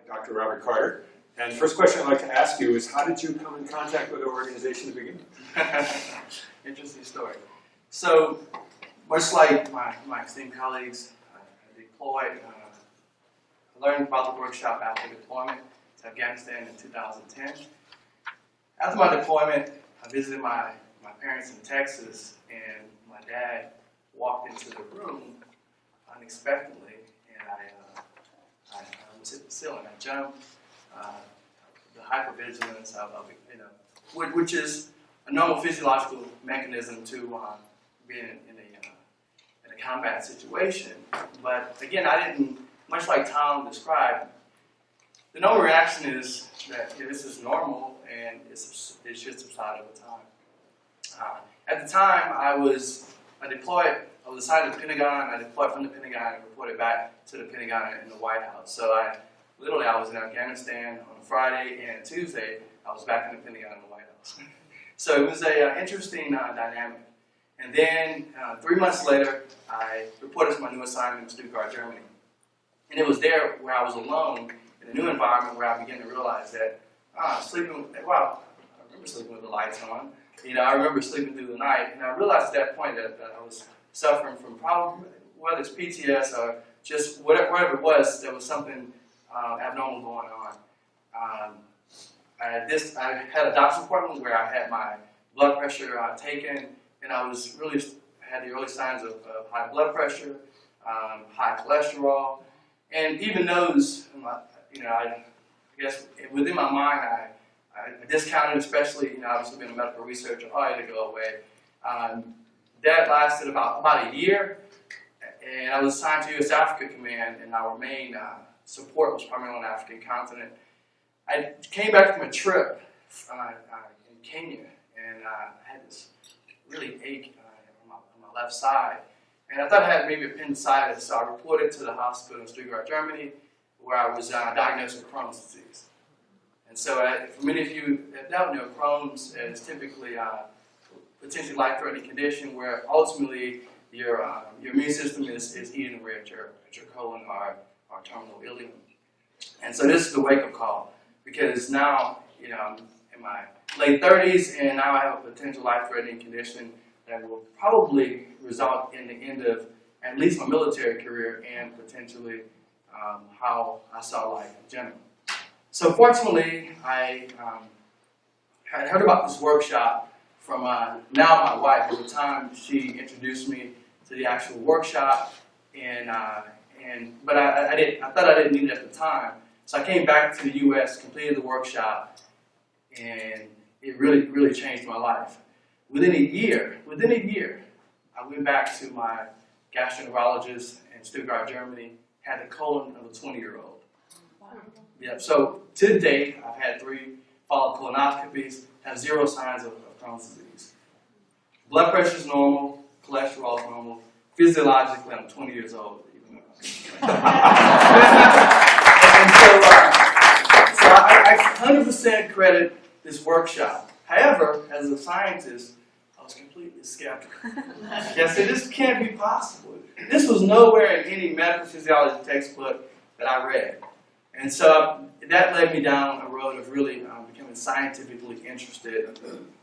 Dr. Robert Carter. And the first question I'd like to ask you is, how did you come in contact with our organization to begin with? Interesting story. So, much like my esteemed colleagues, I deployed, I learned about the workshop after deployment to Afghanistan in 2010. After my deployment, I visited my parents in Texas, and my dad walked into the room unexpectedly, and I was hit the ceiling. I jumped. The hypervigilance which is a normal physiological mechanism to be in a combat situation. But again, I didn't, much like Tom described, the normal reaction is that this is normal and it should subside over time. At the time, I was assigned to the Pentagon. I deployed from the Pentagon and reported back to the Pentagon in the White House. So I was in Afghanistan on a Friday, and Tuesday I was back in the Pentagon in the White House. So it was an interesting dynamic. And then 3 months later, I reported to my new assignment in Stuttgart, Germany. And it was there where I was alone in a new environment where I began to realize that I remember sleeping with the lights on. I remember sleeping through the night, and I realized at that point that I was suffering from probably, whether it's PTSD or just whatever it was, there was something abnormal going on. I had a doctor's appointment where I had my blood pressure taken, and I had the early signs of high blood pressure, high cholesterol, and even those, I guess within my mind, I discounted, especially, obviously being a medical researcher, to go away. That lasted about a year, and I was assigned to U.S. Africa Command, and our main support was primarily on the African continent. I came back from a trip in Kenya, and I had this really ache on my left side, and I thought I had maybe appendicitis, so I reported to the hospital in Stuttgart, Germany, where I was diagnosed with Crohn's disease. And so, for many of you that don't know, Crohn's is typically a potentially life-threatening condition where ultimately your immune system is eating away at your colon or terminal ileum. And so this is the wake-up call, because now, I'm in my late 30s, and now I have a potential life-threatening condition that will probably result in the end of at least my military career and potentially how I saw life in general. So fortunately, I had heard about this workshop from now my wife. At the time, she introduced me to the actual workshop, but I thought I didn't need it at the time. So I came back to the U.S., completed the workshop, and it really changed my life. Within a year, I went back to my gastroenterologist in Stuttgart, Germany, had the colon of a 20-year-old. Wow. Yeah, so to date, I've had 3 follow-up colonoscopies, have 0 signs of Crohn's disease. Blood pressure is normal, cholesterol is normal. Physiologically, I'm 20 years old. And so I 100% credit this workshop. However, as a scientist, I was completely skeptical. I said, this can't be possible. This was nowhere in any medical physiology textbook that I read. And so that led me down a road of really becoming scientifically interested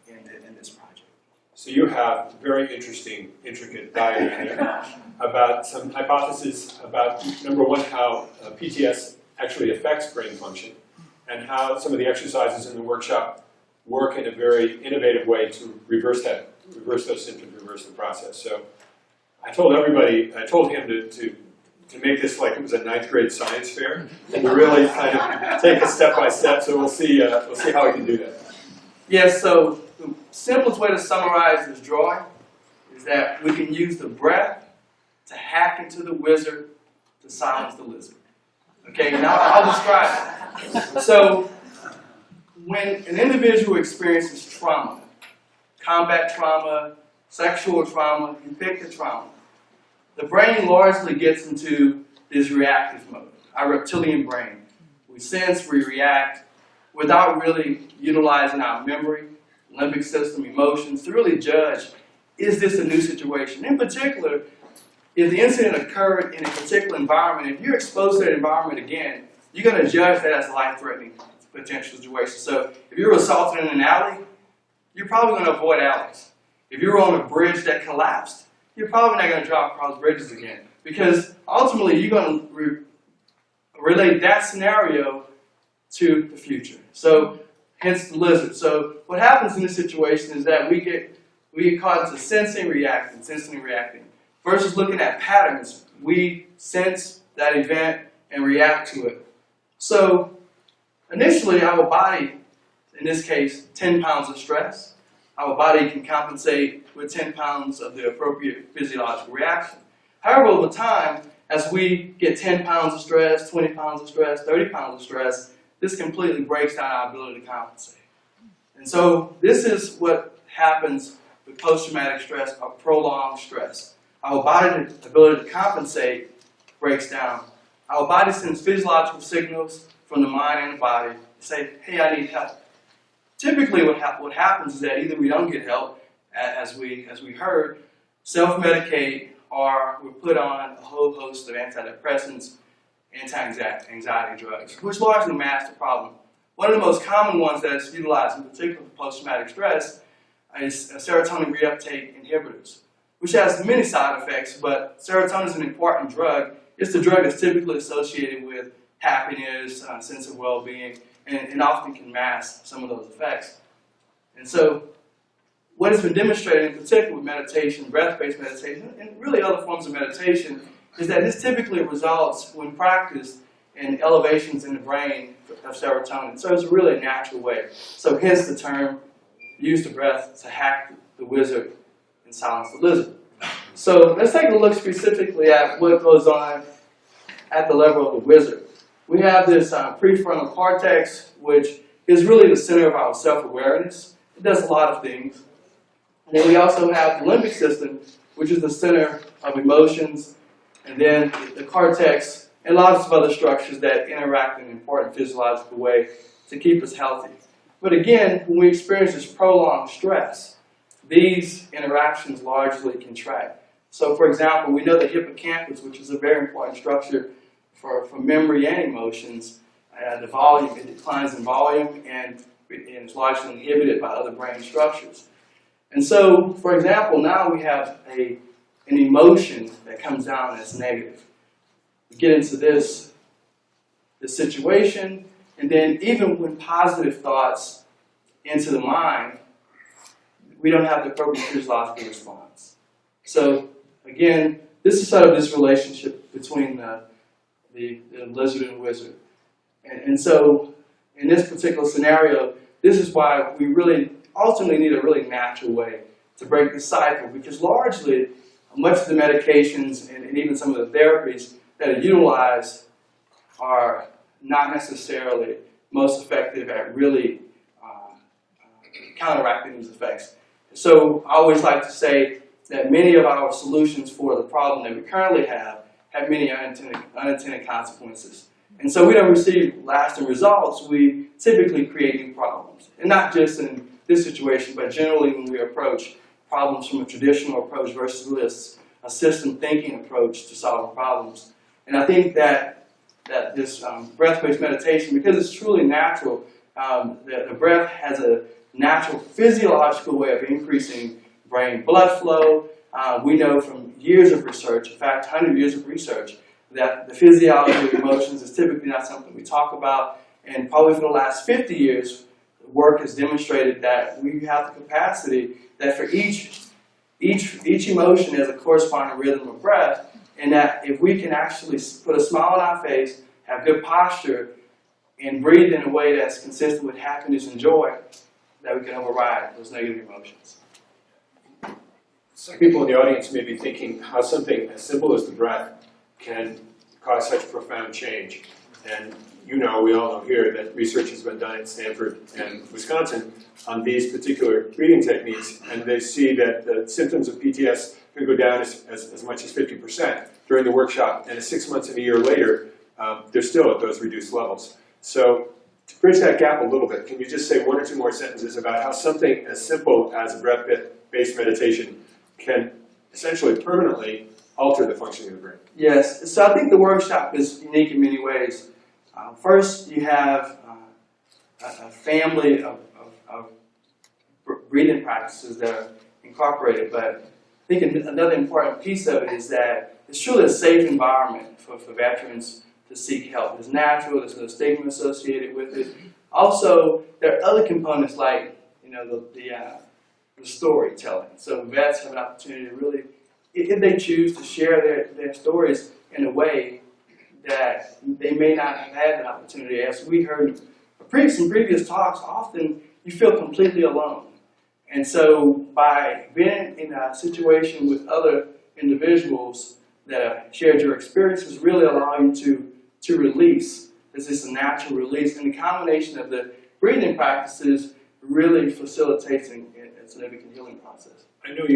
in this project. So you have very interesting, intricate diagram there about some hypotheses about, number one, how PTSD actually affects brain function, and how some of the exercises in the workshop work in a very innovative way to reverse those symptoms, reverse the process. So I told him to make this like it was a 9th grade science fair, and to really kind of take it step by step. So we'll see how we can do that. Yes. So the simplest way to summarize this drawing is that we can use the breath to hack into the wizard to silence the lizard. Okay. Now I'll describe it. So when an individual experiences trauma, combat trauma, sexual trauma, you pick the trauma, the brain largely gets into this reactive mode, our reptilian brain. We sense, we react, without really utilizing our memory, limbic system, emotions, to really judge, is this a new situation? In particular, if the incident occurred in a particular environment, if you're exposed to that environment again, you're going to judge that as a life-threatening potential situation. So if you were assaulted in an alley, you're probably going to avoid alleys. If you were on a bridge that collapsed, you're probably not going to drive across bridges again, because ultimately you're going to relate that scenario to the future. So hence the lizard. So what happens in this situation is that we get caught into sensing, reacting, versus looking at patterns. We sense that event and react to it. So initially, our body, in this case, 10 pounds of stress, our body can compensate with 10 pounds of the appropriate physiological reaction. However, over time, as we get 10 pounds of stress, 20 pounds of stress, 30 pounds of stress, this completely breaks down our ability to compensate. And so this is what happens with post-traumatic stress or prolonged stress. Our body's ability to compensate breaks down. Our body sends physiological signals from the mind and the body to say, hey, I need help. Typically what happens is that either we don't get help, as we heard, self-medicate, or we're put on a whole host of antidepressants, anti-anxiety drugs, which largely mask the problem. One of the most common ones that is utilized in particular for post-traumatic stress is serotonin reuptake inhibitors, which has many side effects, but serotonin is an important drug. It's the drug that's typically associated with happiness, sense of well-being, and often can mask some of those effects. And so what has been demonstrated, in particular with meditation, breath-based meditation, and really other forms of meditation, is that this typically results, when practiced, in elevations in the brain of serotonin. So it's really a natural way. So hence the term, use the breath to hack the wizard and silence the lizard. So let's take a look specifically at what goes on at the level of the wizard. We have this prefrontal cortex, which is really the center of our self-awareness. It does a lot of things. And then we also have the limbic system, which is the center of emotions, and then the cortex, and lots of other structures that interact in an important physiological way to keep us healthy. But again, when we experience this prolonged stress, these interactions largely contract. So for example, we know the hippocampus, which is a very important structure for memory and emotions, the volume, it declines in volume and is largely inhibited by other brain structures. And so, for example, now we have an emotion that comes down as negative. We get into this situation, and then even when positive thoughts enter the mind, we don't have the appropriate physiological response. So, again, this is sort of this relationship between the lizard and wizard. And so, in this particular scenario, this is why we really ultimately need a really natural way to break the cycle, because largely, much of the medications and even some of the therapies that are utilized are not necessarily most effective at really counteracting these effects. So I always like to say that many of our solutions for the problem that we currently have many unintended consequences. And so we don't receive lasting results, we typically create new problems. And not just in this situation, but generally when we approach problems from a traditional approach versus a system thinking approach to solving problems. And I think that this breath-based meditation, because it's truly natural, the breath has a natural physiological way of increasing brain blood flow. We know from years of research, in fact 100 years of research, that the physiology of emotions is typically not something we talk about. And probably for the last 50 years, work has demonstrated that we have the capacity that for each emotion has a corresponding rhythm of breath, and that if we can actually put a smile on our face, have good posture, and breathe in a way that's consistent with happiness and joy, that we can override those negative emotions. Some people in the audience may be thinking how something as simple as the breath can cause such profound change. And we all know here that research has been done at Stanford and Wisconsin on these particular breathing techniques, and they see that the symptoms of PTS can go down as much as 50% during the workshop, and 6 months and a year later, they're still at those reduced levels. So to bridge that gap a little bit, can you just say one or two more sentences about how something as simple as a breath-based meditation can essentially permanently alter the functioning of the brain? Yes, so I think the workshop is unique in many ways. First, you have a family of breathing practices that are incorporated, but I think another important piece of it is that it's truly a safe environment for veterans to seek help. It's natural, there's no stigma associated with it. Also, there are other components like, you know, the storytelling. So vets have an opportunity to really, if they choose to share their stories in a way that they may not have had the opportunity. As we heard in previous talks, often you feel completely alone. And so by being in a situation with other individuals that have shared your experiences really allow you to release. This is a natural release. And the combination of the breathing practices really facilitates a significant healing process. I know you